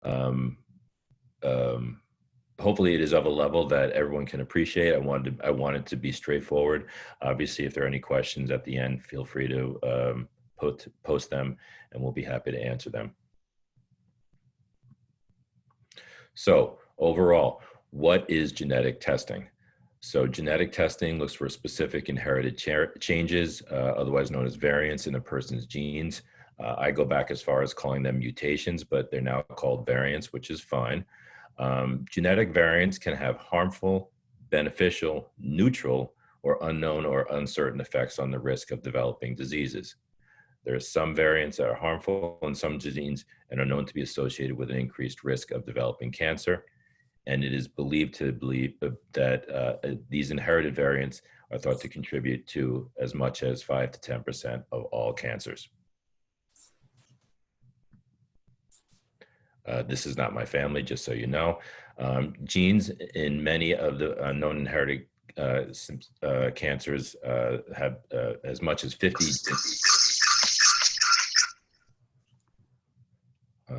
Um, um, Hopefully it is of a level that everyone can appreciate. I wanted to be straightforward. Obviously, if there are any questions at the end, feel free to post them, and we'll be happy to answer them. So overall, what is genetic testing? So genetic testing looks for specific inherited changes, otherwise known as variants in a person's genes. I go back as far as calling them mutations, but they're now called variants, which is fine. Genetic variants can have harmful, beneficial, neutral, or unknown or uncertain effects on the risk of developing diseases. There are some variants that are harmful in some genes and are known to be associated with an increased risk of developing cancer. And it is believed that these inherited variants are thought to contribute to as much as 5 to 10% of all cancers. This is not my family, just so you know. Genes in many of the known inherited cancers have as much as 50.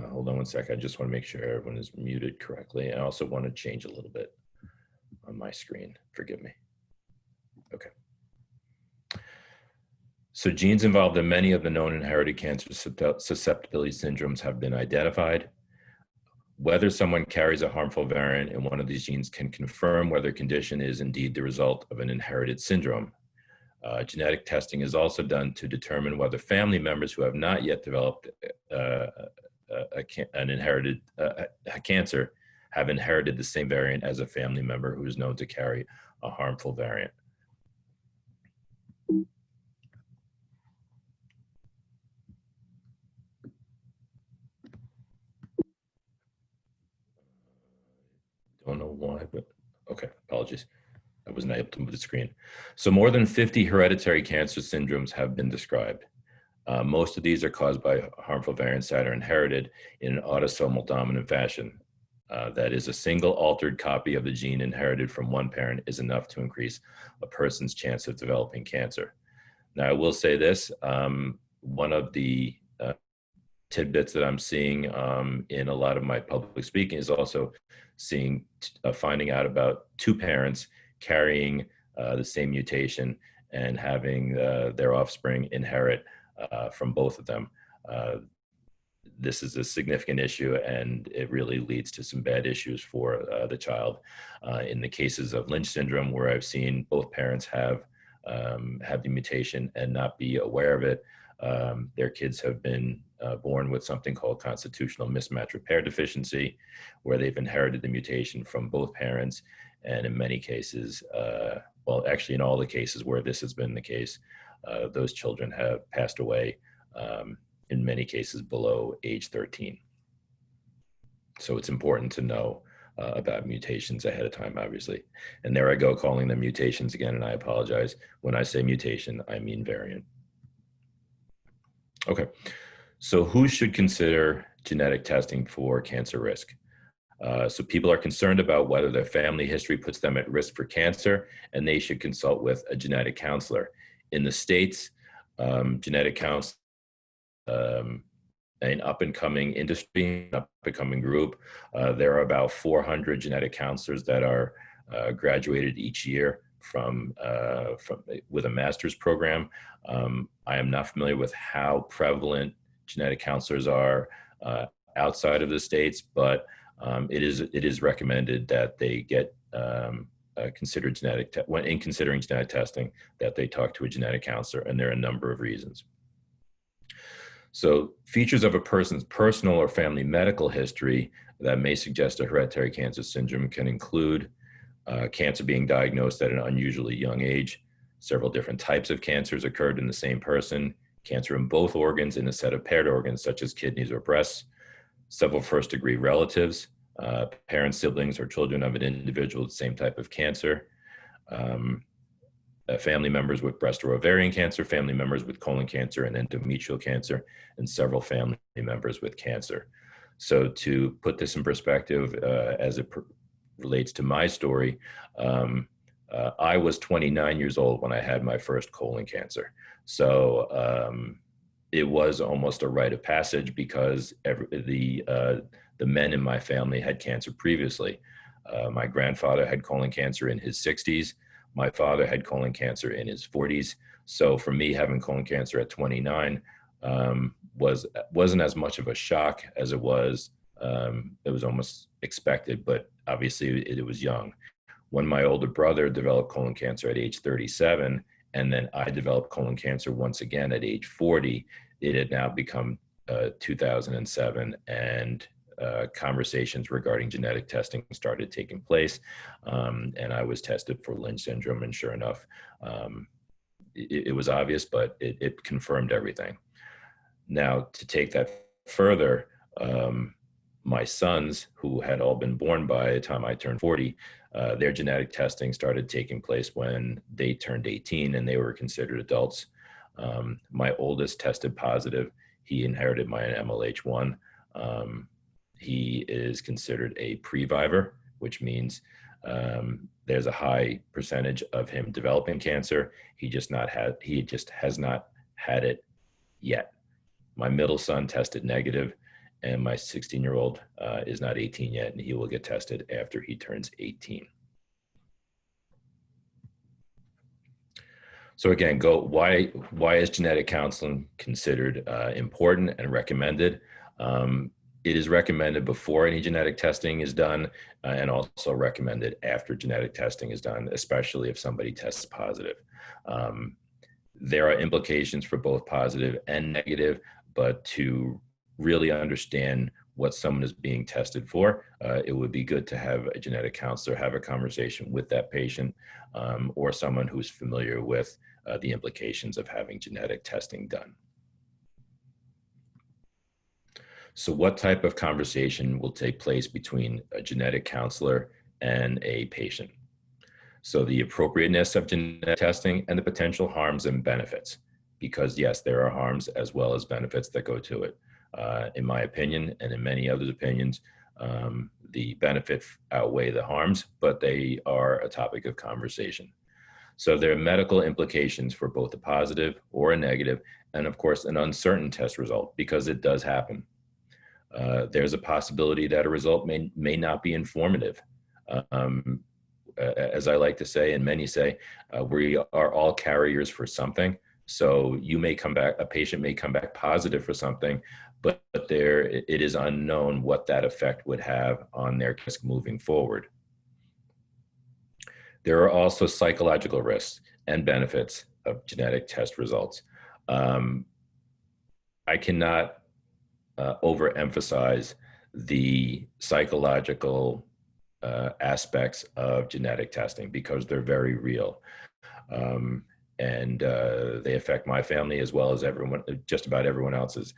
Hold on one sec. I just want to make sure everyone is muted correctly. I also want to change a little bit on my screen. Forgive me. Okay. So genes involved in many of the known inherited cancer susceptibility syndromes have been identified. Whether someone carries a harmful variant in one of these genes can confirm whether a condition is indeed the result of an inherited syndrome. Genetic testing is also done to determine whether family members who have not yet developed an inherited cancer have inherited the same variant as a family member who is known to carry a harmful variant. Don't know why, but okay, apologies. I was not able to move the screen. So more than 50 hereditary cancer syndromes have been described. Most of these are caused by harmful variants that are inherited in an autosomal dominant fashion. That is, a single altered copy of the gene inherited from one parent is enough to increase a person's chance of developing cancer. Now, I will say this, one of the tidbits that I'm seeing in a lot of my public speaking is also finding out about two parents carrying the same mutation and having their offspring inherit from both of them. This is a significant issue, and it really leads to some bad issues for the child. In the cases of Lynch syndrome, where I've seen both parents have the mutation and not be aware of it, their kids have been born with something called constitutional mismatch repair deficiency, where they've inherited the mutation from both parents. And in many cases, well, actually in all the cases where this has been the case, those children have passed away, in many cases below age 13. So it's important to know about mutations ahead of time, obviously. And there I go calling them mutations again, and I apologize. When I say mutation, I mean variant. Okay, so who should consider genetic testing for cancer risk? So people are concerned about whether their family history puts them at risk for cancer, and they should consult with a genetic counselor. In the States, genetic counseling, an up-and-coming industry, an up-and-coming group. There are about 400 genetic counselors that are graduated each year from with a master's program. I am not familiar with how prevalent genetic counselors are outside of the States, but it is recommended that they get considered when in considering genetic testing, that they talk to a genetic counselor, and there are a number of reasons. So features of a person's personal or family medical history that may suggest a hereditary cancer syndrome can include cancer being diagnosed at an unusually young age, several different types of cancers occurred in the same person, cancer in both organs in a set of paired organs such as kidneys or breasts, several first-degree relatives, parents, siblings, or children of an individual with the same type of cancer, family members with breast or ovarian cancer, family members with colon cancer and endometrial cancer, and several family members with cancer. So to put this in perspective, as it relates to my story, I was 29 years old when I had my first colon cancer. So it was almost a rite of passage, because the the men in my family had cancer previously. My grandfather had colon cancer in his 60s. My father had colon cancer in his 40s. So for me, having colon cancer at 29 wasn't as much of a shock as it was. It was almost expected, but obviously it was young. When my older brother developed colon cancer at age 37, and then I developed colon cancer once again at age 40, it had now become 2007, and conversations regarding genetic testing started taking place. And I was tested for Lynch syndrome, and sure enough, it was obvious, but it confirmed everything. Now, to take that further, my sons, who had all been born by the time I turned 40, their genetic testing started taking place when they turned 18 and they were considered adults. My oldest tested positive. He inherited my MLH1. He is considered a previvor, which means there's a high percentage of him developing cancer. He just has not had it yet. My middle son tested negative, and my 16-year-old is not 18 yet, and he will get tested after he turns 18. So again, why is genetic counseling considered important and recommended? It is recommended before any genetic testing is done, and also recommended after genetic testing is done, especially if somebody tests positive. There are implications for both positive and negative, but to really understand what someone is being tested for, it would be good to have a genetic counselor have a conversation with that patient, or someone who's familiar with the implications of having genetic testing done. So what type of conversation will take place between a genetic counselor and a patient? So the appropriateness of genetic testing and the potential harms and benefits, because yes, there are harms as well as benefits that go to it. In my opinion, and in many others' opinions, the benefits outweigh the harms, but they are a topic of conversation. So there are medical implications for both a positive or a negative, and of course, an uncertain test result, because it does happen. There's a possibility that a result may not be informative. As I like to say, and many say, we are all carriers for something. So a patient may come back positive for something, but it is unknown what that effect would have on their risk moving forward. There are also psychological risks and benefits of genetic test results. I cannot overemphasize the psychological aspects of genetic testing, because they're very real. And they affect my family as well as just about everyone else's.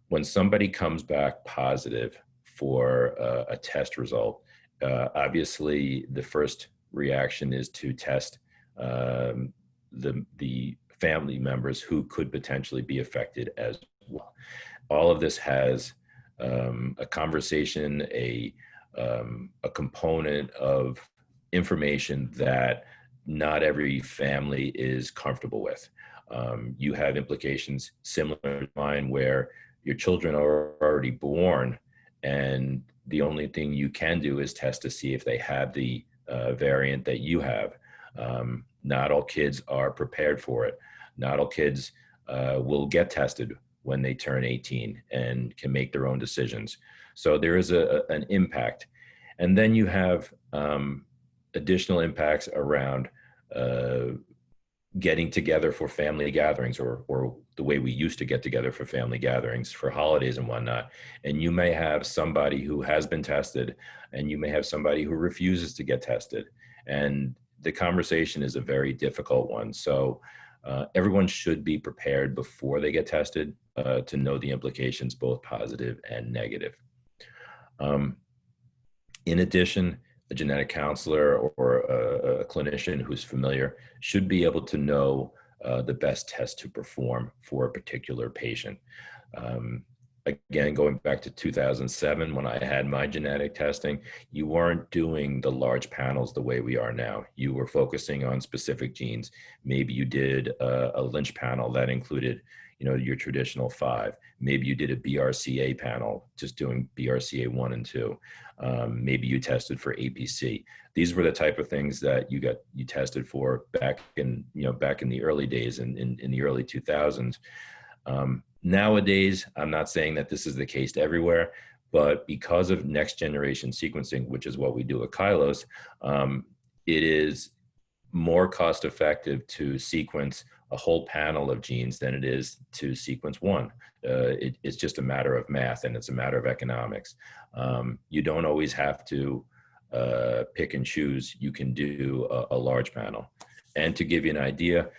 When somebody comes back positive for a test result, obviously the first reaction is to test the family members who could potentially be affected as well. All of this has a conversation, a component of information that not every family is comfortable with. You have implications similar to mine, where your children are already born, and the only thing you can do is test to see if they have the variant that you have. Not all kids are prepared for it. Not all kids will get tested when they turn 18 and can make their own decisions. So there is an impact. And then you have additional impacts around getting together for family gatherings, or the way we used to get together for family gatherings for holidays and whatnot. And you may have somebody who has been tested, and you may have somebody who refuses to get tested. And the conversation is a very difficult one. So everyone should be prepared before they get tested to know the implications, both positive and negative. In addition, a genetic counselor or a clinician who's familiar should be able to know the best test to perform for a particular patient. Again, going back to 2007, when I had my genetic testing, you weren't doing the large panels the way we are now. You were focusing on specific genes. Maybe you did a Lynch panel that included, your traditional 5. Maybe you did a BRCA panel, just doing BRCA 1 and 2. Maybe you tested for APC. These were the type of things that you tested for back in the early days, in the early 2000s. Nowadays, I'm not saying that this is the case everywhere, but because of next generation sequencing, which is what we do at Kylos, it is more cost effective to sequence a whole panel of genes than it is to sequence one. It's just a matter of math, and it's a matter of economics. You don't always have to pick and choose. You can do a large panel. And to give you an idea,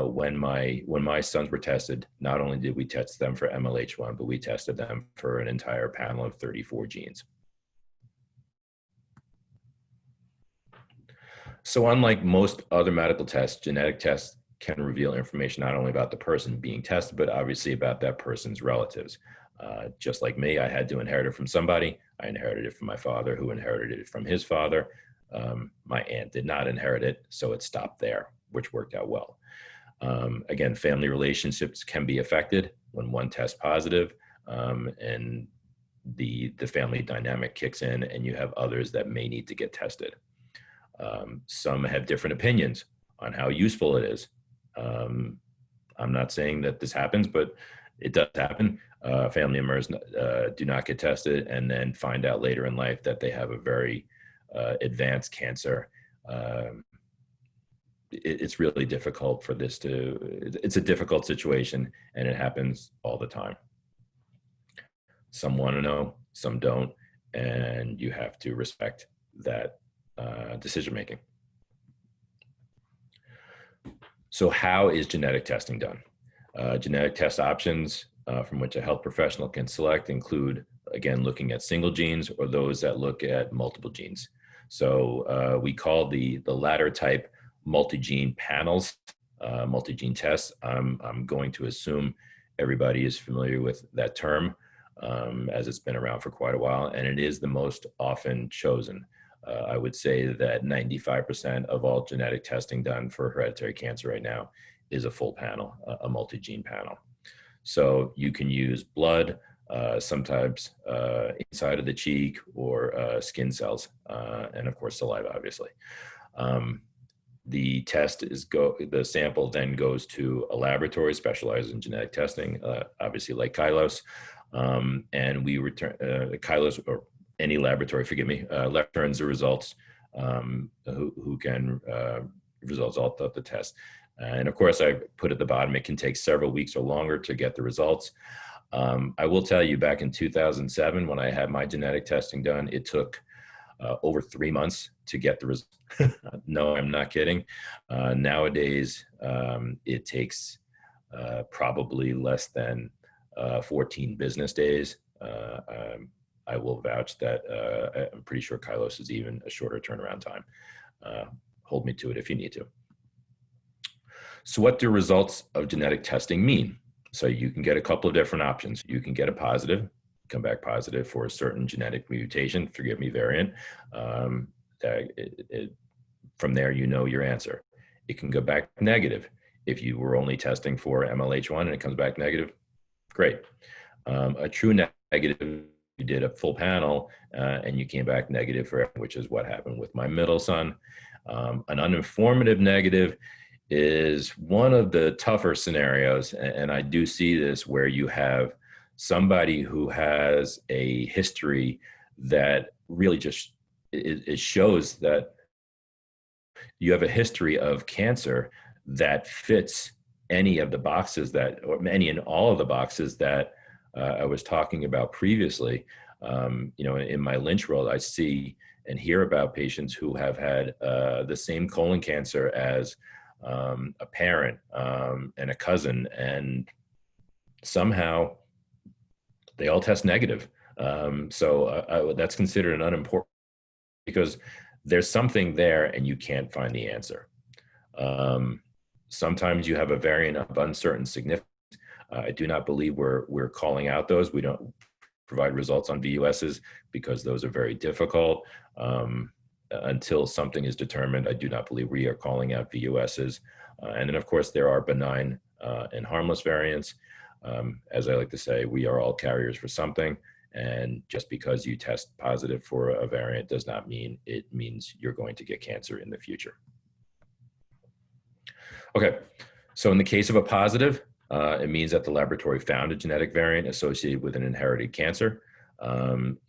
when my sons were tested, not only did we test them for MLH1, but we tested them for an entire panel of 34 genes. So unlike most other medical tests, genetic tests can reveal information not only about the person being tested, but obviously about that person's relatives. Just like me, I had to inherit it from somebody. I inherited it from my father, who inherited it from his father. My aunt did not inherit it, so it stopped there, which worked out well. Again, family relationships can be affected when one tests positive, and the family dynamic kicks in, and you have others that may need to get tested. Some have different opinions on how useful it is. I'm not saying that this happens, but it does happen. Family members do not get tested and then find out later in life that they have a very advanced cancer. It's really difficult for this it's a difficult situation, and it happens all the time. Some want to know, some don't, and you have to respect that decision making. So how is genetic testing done? Genetic test options from which a health professional can select include, again, looking at single genes or those that look at multiple genes. So we call the latter type multi-gene panels, multi-gene tests. I'm going to assume everybody is familiar with that term, as it's been around for quite a while, and it is the most often chosen. I would say that 95% of all genetic testing done for hereditary cancer right now is a full panel, a multi-gene panel. So you can use blood, sometimes inside of the cheek, or skin cells, and of course saliva, obviously. The sample then goes to a laboratory specialized in genetic testing, obviously like Kylos, and we return Kylos, or any laboratory, returns the results, who can results all of the test. And of course, I put at the bottom, it can take several weeks or longer to get the results. I will tell you, back in 2007, when I had my genetic testing done, it took over 3 months to get the results. No, I'm not kidding. Nowadays, it takes probably less than 14 business days. I will vouch that I'm pretty sure Kylos is even a shorter turnaround time. Hold me to it if you need to. So what do results of genetic testing mean? So you can get a couple of different options. You can get a positive, come back positive for a certain genetic mutation, forgive me, variant. From there, you know your answer. It can go back negative. If you were only testing for MLH1 and it comes back negative, great. A true negative, you did a full panel and you came back negative for, which is what happened with my middle son. An uninformative negative is one of the tougher scenarios, and I do see this, where you have somebody who has a history that really just, it shows that you have a history of cancer that fits any of the boxes or any and all of the boxes that I was talking about previously. In my Lynch world, I see and hear about patients who have had the same colon cancer as a parent and a cousin, and somehow they all test negative. So that's considered an unimportant, because there's something there and you can't find the answer. Sometimes you have a variant of uncertain significance. I do not believe we're calling out those. We don't provide results on VUSs because those are very difficult. Until something is determined, I do not believe we are calling out VUSs. And then, of course, there are benign and harmless variants. As I like to say, we are all carriers for something. And just because you test positive for a variant does not mean it means you're going to get cancer in the future. Okay, so in the case of a positive, it means that the laboratory found a genetic variant associated with an inherited cancer.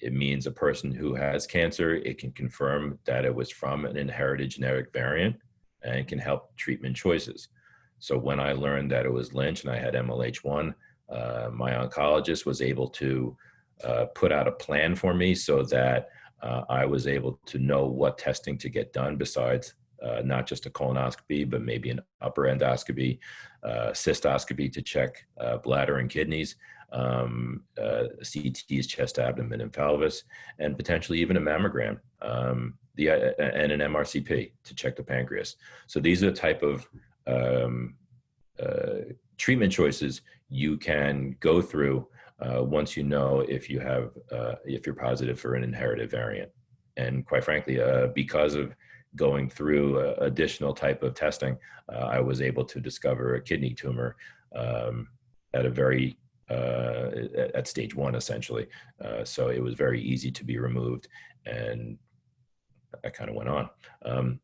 It means a person who has cancer, it can confirm that it was from an inherited genetic variant and can help treatment choices. So when I learned that it was Lynch and I had MLH1, my oncologist was able to put out a plan for me so that I was able to know what testing to get done besides not just a colonoscopy, but maybe an upper endoscopy, cystoscopy to check bladder and kidneys, CTs, chest, abdomen, and pelvis, and potentially even a mammogram and an MRCP to check the pancreas. So these are the type of treatment choices you can go through once you know if you're positive for an inherited variant. And quite frankly, because of going through additional type of testing, I was able to discover a kidney tumor at a very at stage 1, essentially. So it was very easy to be removed, and I kind of went on.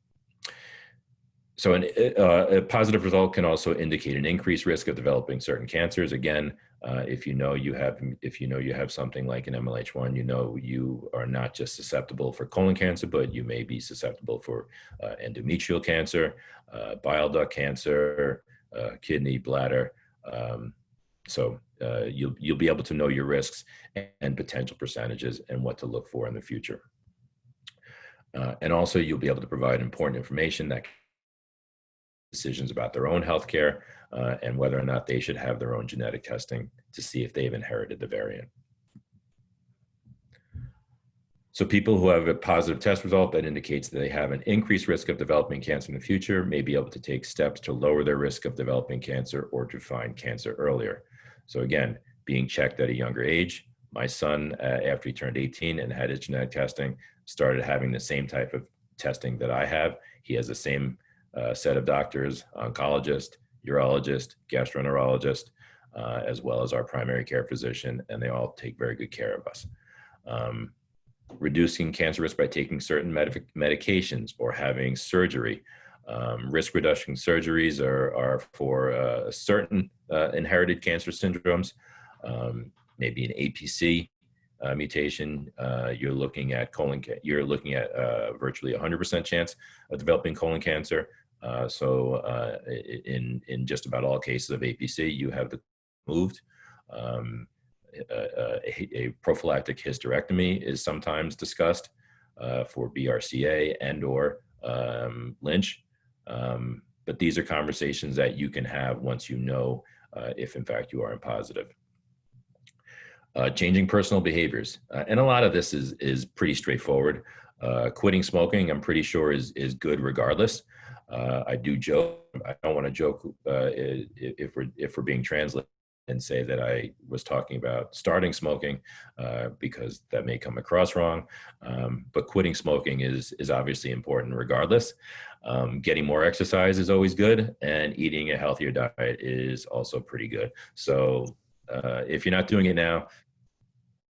So a positive result can also indicate an increased risk of developing certain cancers. Again, if you know you have something like an MLH1, you know you are not just susceptible for colon cancer, but you may be susceptible for endometrial cancer, bile duct cancer, kidney, bladder. So you'll be able to know your risks and potential percentages and what to look for in the future. And also you'll be able to provide important information that decisions about their own healthcare and whether or not they should have their own genetic testing to see if they've inherited the variant. So people who have a positive test result that indicates that they have an increased risk of developing cancer in the future may be able to take steps to lower their risk of developing cancer or to find cancer earlier. So again, being checked at a younger age. My son, after he turned 18 and had his genetic testing, started having the same type of testing that I have. He has the same set of doctors, oncologist, urologist, gastroenterologist, as well as our primary care physician, and they all take very good care of us. Reducing cancer risk by taking certain medications or having surgery. Risk reduction surgeries are for certain inherited cancer syndromes, maybe an APC mutation. You're looking at virtually 100% chance of developing colon cancer. So in just about all cases of APC, you have the moved. A prophylactic hysterectomy is sometimes discussed for BRCA and or Lynch. But these are conversations that you can have once you know if in fact you are positive. Changing personal behaviors. And a lot of this is pretty straightforward. Quitting smoking, I'm pretty sure is good regardless. I do joke, I don't want to joke if we're being translated and say that I was talking about starting smoking because that may come across wrong. But quitting smoking is obviously important regardless. Getting more exercise is always good, and eating a healthier diet is also pretty good. So if you're not doing it now,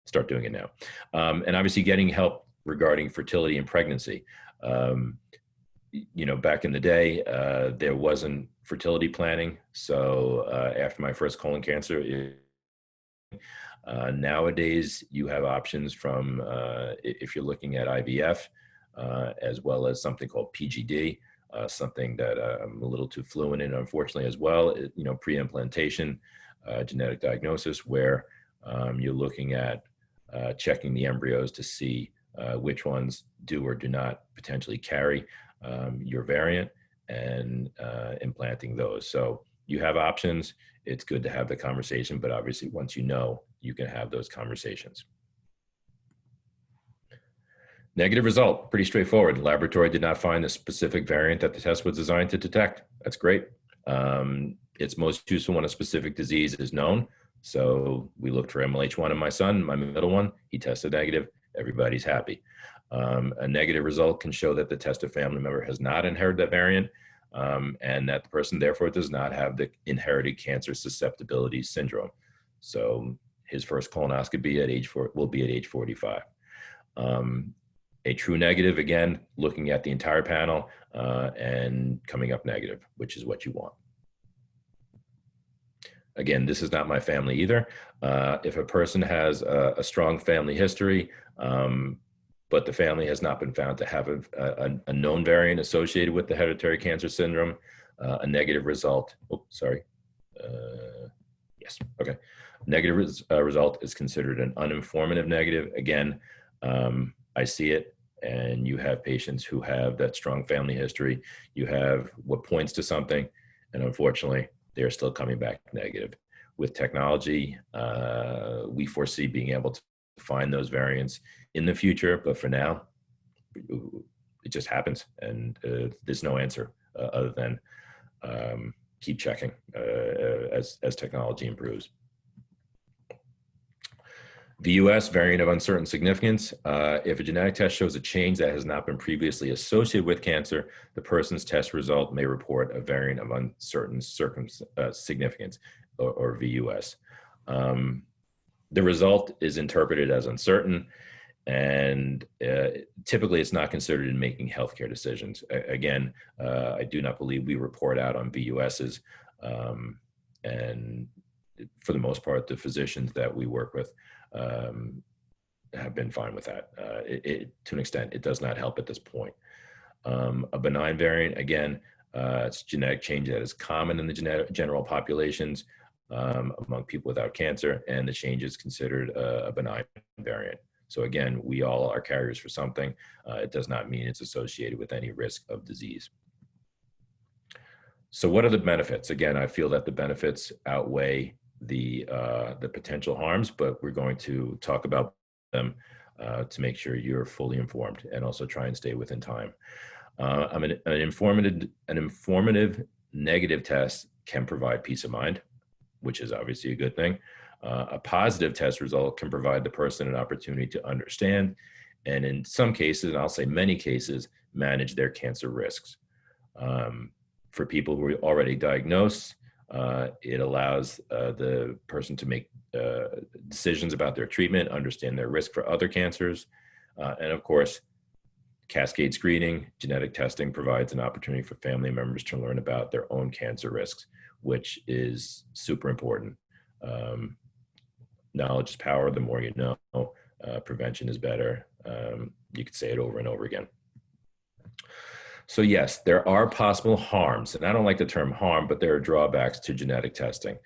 start doing it now. And obviously getting help regarding fertility and pregnancy. Back in the day, there wasn't fertility planning. So after my first colon cancer, nowadays you have options from, if you're looking at IVF, as well as something called PGD, something that I'm a little too fluent in, unfortunately, as well, pre-implantation genetic diagnosis, where you're looking at checking the embryos to see which ones do or do not potentially carry your variant, and implanting those. So you have options. It's good to have the conversation, but obviously once you know, you can have those conversations. Negative result, pretty straightforward. The laboratory did not find the specific variant that the test was designed to detect. That's great. It's most useful when a specific disease is known. So we looked for MLH1 in my son, my middle one. He tested negative. Everybody's happy. A negative result can show that the tested family member has not inherited that variant, and that the person therefore does not have the inherited cancer susceptibility syndrome. So his first colonoscopy will be at age 45. A true negative, again, looking at the entire panel and coming up negative, which is what you want. Again, this is not my family either. If a person has a strong family history, but the family has not been found to have a known variant associated with the hereditary cancer syndrome, a negative result, yes, okay. Negative result is considered an uninformative negative. Again, I see it, and you have patients who have that strong family history. You have what points to something, and unfortunately, they're still coming back negative. With technology, we foresee being able to find those variants in the future, but for now, it just happens, and there's no answer other than keep checking as technology improves. VUS, variant of uncertain significance. If a genetic test shows a change that has not been previously associated with cancer, the person's test result may report a variant of uncertain significance, or VUS. The result is interpreted as uncertain, and typically it's not considered in making healthcare decisions. Again, I do not believe we report out on VUSs, and for the most part, the physicians that we work with have been fine with that. To an extent, it does not help at this point. A benign variant, again, it's a genetic change that is common in the general populations among people without cancer, and the change is considered a benign variant. So again, we all are carriers for something. It does not mean it's associated with any risk of disease. So what are the benefits? Again, I feel that the benefits outweigh the potential harms, but we're going to talk about them to make sure you're fully informed, and also try and stay within time. An informative negative test can provide peace of mind, which is obviously a good thing. A positive test result can provide the person an opportunity to understand, and in some cases, and I'll say many cases, manage their cancer risks. For people who are already diagnosed, it allows the person to make decisions about their treatment, understand their risk for other cancers, and of course, cascade screening, genetic testing provides an opportunity for family members to learn about their own cancer risks, which is super important. Knowledge is power. The more you know, prevention is better. You could say it over and over again. So yes, there are possible harms, and I don't like the term harm, but there are drawbacks to genetic testing.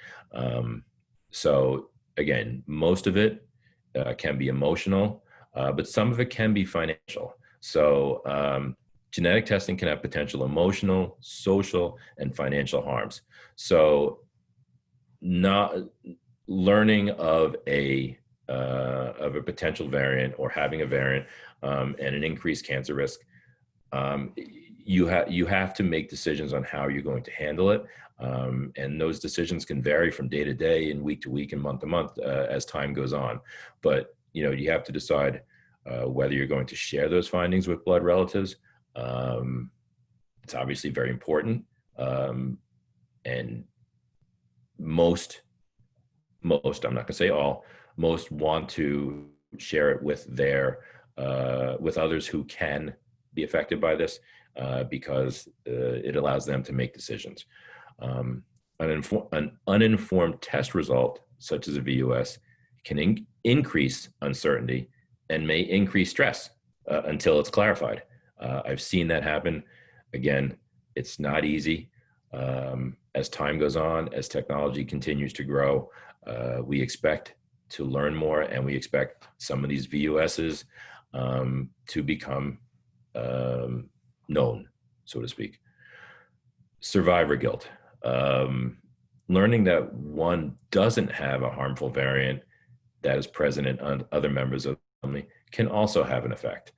So again, most of it can be emotional, but some of it can be financial. So genetic testing can have potential emotional, social, and financial harms. So not learning of a potential variant, or having a variant and an increased cancer risk, you have to make decisions on how you're going to handle it, and those decisions can vary from day to day, and week to week, and month to month as time goes on. But you have to decide whether you're going to share those findings with blood relatives. It's obviously very important, and most, I'm not going to say all, most want to share it with with others who can be affected by this, because it allows them to make decisions. An uninformed test result, such as a VUS, can increase uncertainty and may increase stress until it's clarified. I've seen that happen. Again, it's not easy. As time goes on, as technology continues to grow, we expect to learn more, and we expect some of these VUSs to become known, so to speak. Survivor guilt. Learning that one doesn't have a harmful variant that is present in other members of the family can also have an effect.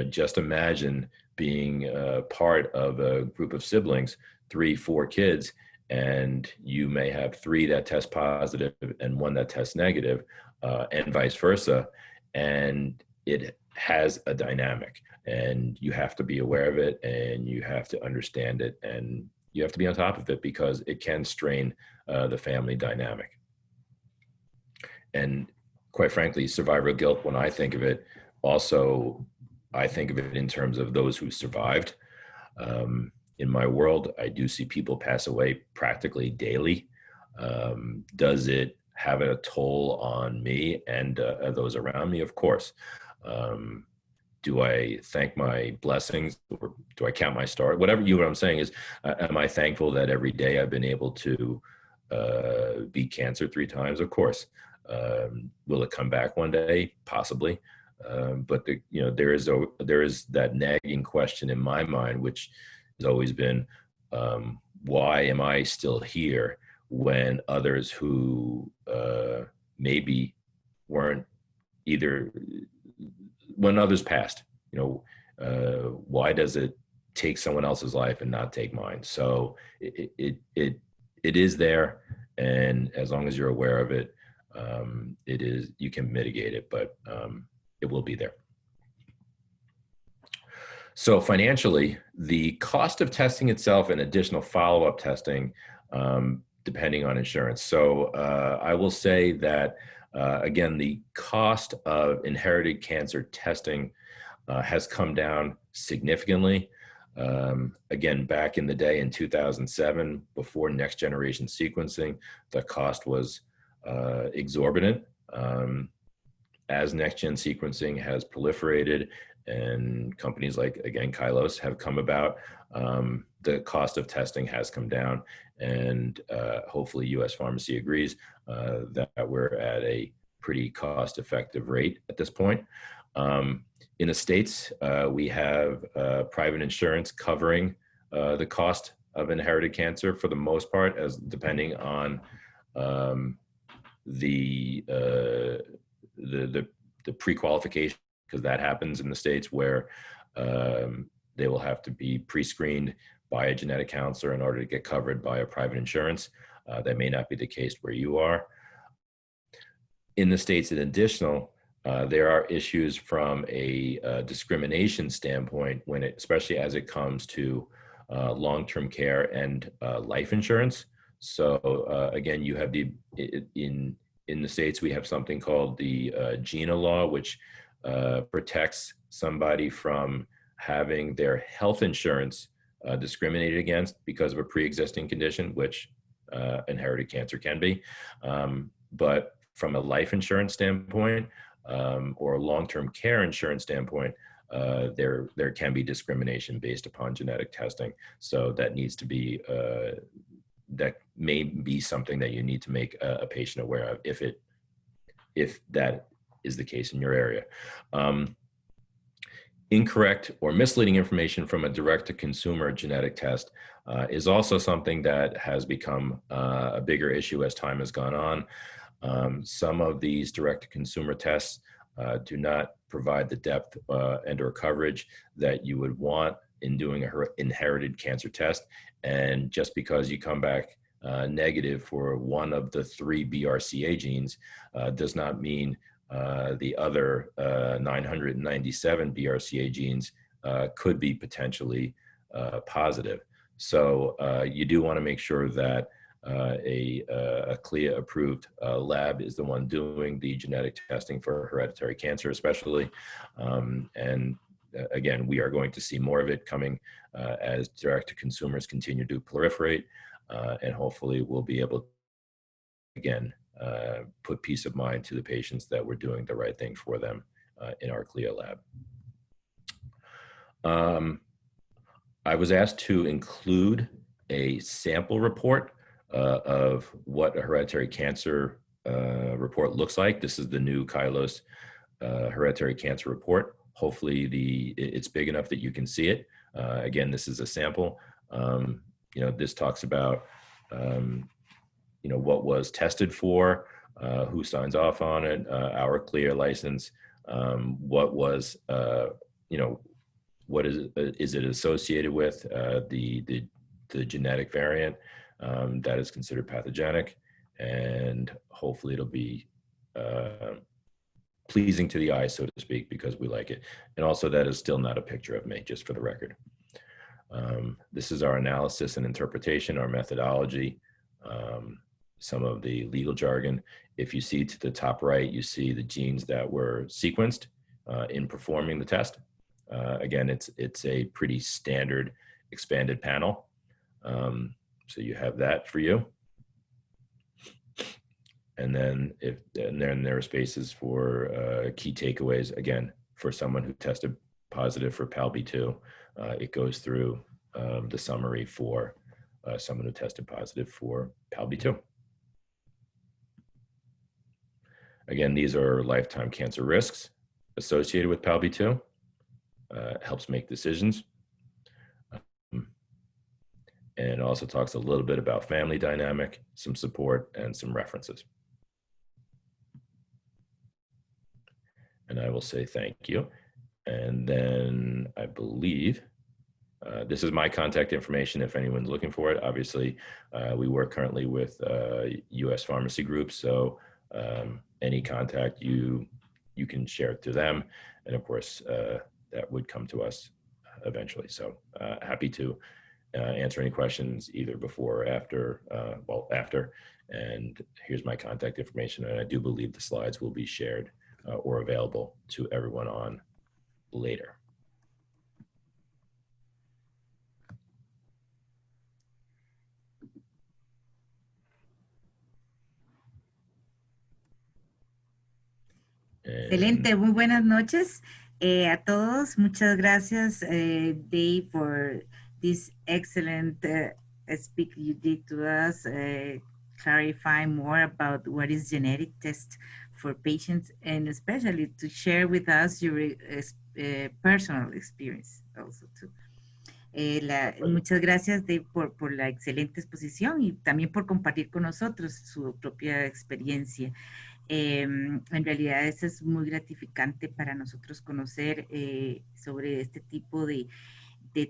Just imagine being part of a group of siblings, 3, 4 kids, and you may have 3 that test positive and 1 that tests negative, and vice versa. And it has a dynamic, and you have to be aware of it, and you have to understand it, and you have to be on top of it, because it can strain the family dynamic. and quite frankly, survivor guilt, when I think of it, also, I think of it in terms of those who survived. In my world, I do see people pass away practically daily. Does it have a toll on me and those around me? Of course. Do I thank my blessings, or do I count my stars? Whatever what I'm saying is, am I thankful that every day I've been able to beat cancer 3 times? Of course. Will it come back one day? Possibly. But there is that nagging question in my mind, which has always been, why am I still here when others who maybe weren't, either when others passed, why does it take someone else's life and not take mine? So it is there, and as long as you're aware of it, you can mitigate it, but it will be there. So financially, the cost of testing itself and additional follow-up testing, depending on insurance. So I will say that, again, the cost of inherited cancer testing has come down significantly. Again, back in the day in 2007, before next generation sequencing, the cost was exorbitant. As next gen sequencing has proliferated and companies like, again, Kairos have come about, the cost of testing has come down, and hopefully US Pharmacy agrees that we're at a pretty cost-effective rate at this point. In the States, we have private insurance covering the cost of inherited cancer for the most part, as depending on the pre-qualification, because that happens in the States where they will have to be pre-screened by a genetic counselor in order to get covered by a private insurance. That may not be the case where you are. In the States, in addition, there are issues from a discrimination standpoint, especially as it comes to long-term care and life insurance. So again, you have in the States, we have something called the GINA law, which protects somebody from having their health insurance discriminated against because of a pre-existing condition, which inherited cancer can be. But from a life insurance standpoint, or a long-term care insurance standpoint, there can be discrimination based upon genetic testing. So that needs to be, that may be something that you need to make a patient aware of if that is the case in your area. Incorrect or misleading information from a direct-to-consumer genetic test is also something that has become a bigger issue as time has gone on. Some of these direct-to-consumer tests do not provide the depth and or coverage that you would want in doing an inherited cancer test. And just because you come back negative for one of the 3 BRCA genes does not mean the other 997 BRCA genes could be potentially positive. So you do want to make sure that a CLIA approved lab is the one doing the genetic testing for hereditary cancer, especially. And again, we are going to see more of it coming as direct to consumers continue to proliferate, and hopefully we'll be able to, again, put peace of mind to the patients that we're doing the right thing for them in our CLIA lab. I was asked to include a sample report of what a hereditary cancer report looks like. This is the new Kairos hereditary cancer report. Hopefully it's big enough that you can see it. Again, this is a sample. This talks about what was tested for, who signs off on it, our CLIA license, what was, what is it associated with, the genetic variant that is considered pathogenic, and hopefully it'll be pleasing to the eye, so to speak, because we like it. And also, that is still not a picture of me, just for the record. This is our analysis and interpretation, our methodology. some of the legal jargon. If you see to the top right, you see the genes that were sequenced in performing the test. Again, it's a pretty standard expanded panel. So you have that for you. And then there are spaces for key takeaways. Again, for someone who tested positive for PALB2, it goes through the summary for someone who tested positive for PALB2. Again, these are lifetime cancer risks associated with PALB2. Helps make decisions. And also talks a little bit about family dynamic, some support, and some references. And I will say thank you. And then I believe this is my contact information if anyone's looking for it. Obviously, we work currently with US Pharmacy Group, so any contact you can share it to them. And of course, that would come to us eventually. So happy to answer any questions either before or after, well, after. And here's my contact information. And I do believe the slides will be shared or available to everyone on later. Excelente, muy buenas noches a todos. Muchas gracias, Dave, for this excellent speak you did to us, clarifying more about what is genetic test for patients, and especially to share with us your personal experience also too. Muchas gracias, Dave, por la excelente exposición y también por compartir con nosotros su propia experiencia. En realidad eso es muy gratificante para nosotros conocer sobre este tipo de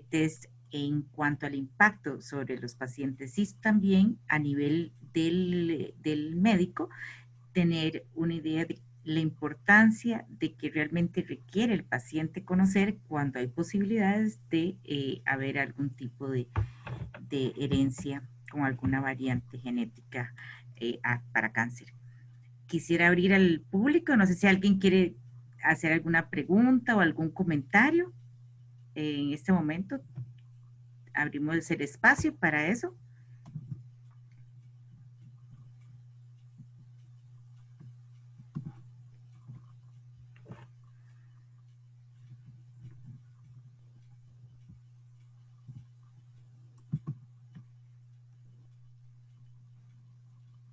test en cuanto al impacto sobre los pacientes y también a nivel del médico tener una idea de la importancia de que realmente requiere el paciente conocer cuando hay posibilidades de haber algún tipo de herencia con alguna variante genética para cáncer. Quisiera abrir al público, no sé si alguien quiere hacer alguna pregunta o algún comentario. En este momento abrimos el espacio para eso.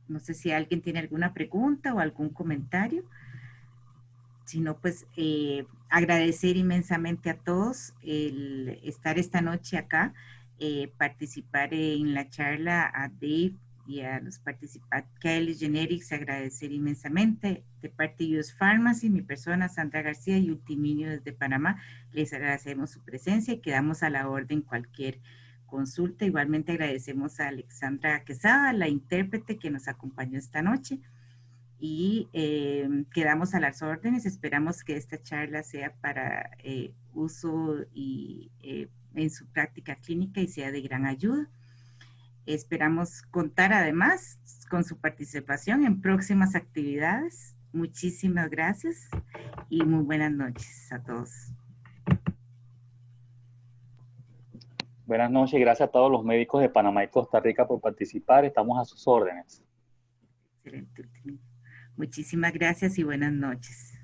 No sé si alguien tiene alguna pregunta o algún comentario. Si no, pues agradecer inmensamente a todos el estar esta noche acá, participar en la charla a Dave y a los participantes, Kelly Genetics, agradecer inmensamente de parte de US Pharmacy, mi persona, Sandra García y Ultiminio desde Panamá. Les agradecemos su presencia y quedamos a la orden cualquier consulta. Igualmente agradecemos a Alexandra Quesada, la intérprete que nos acompañó esta noche. Y quedamos a las órdenes. Esperamos que esta charla sea para uso y en su práctica clínica y sea de gran ayuda. Esperamos contar además con su participación en próximas actividades. Muchísimas gracias y muy buenas noches a todos. Buenas noches, gracias a todos los médicos de Panamá y Costa Rica por participar. Estamos a sus órdenes. Excelente. Muchísimas gracias y buenas noches.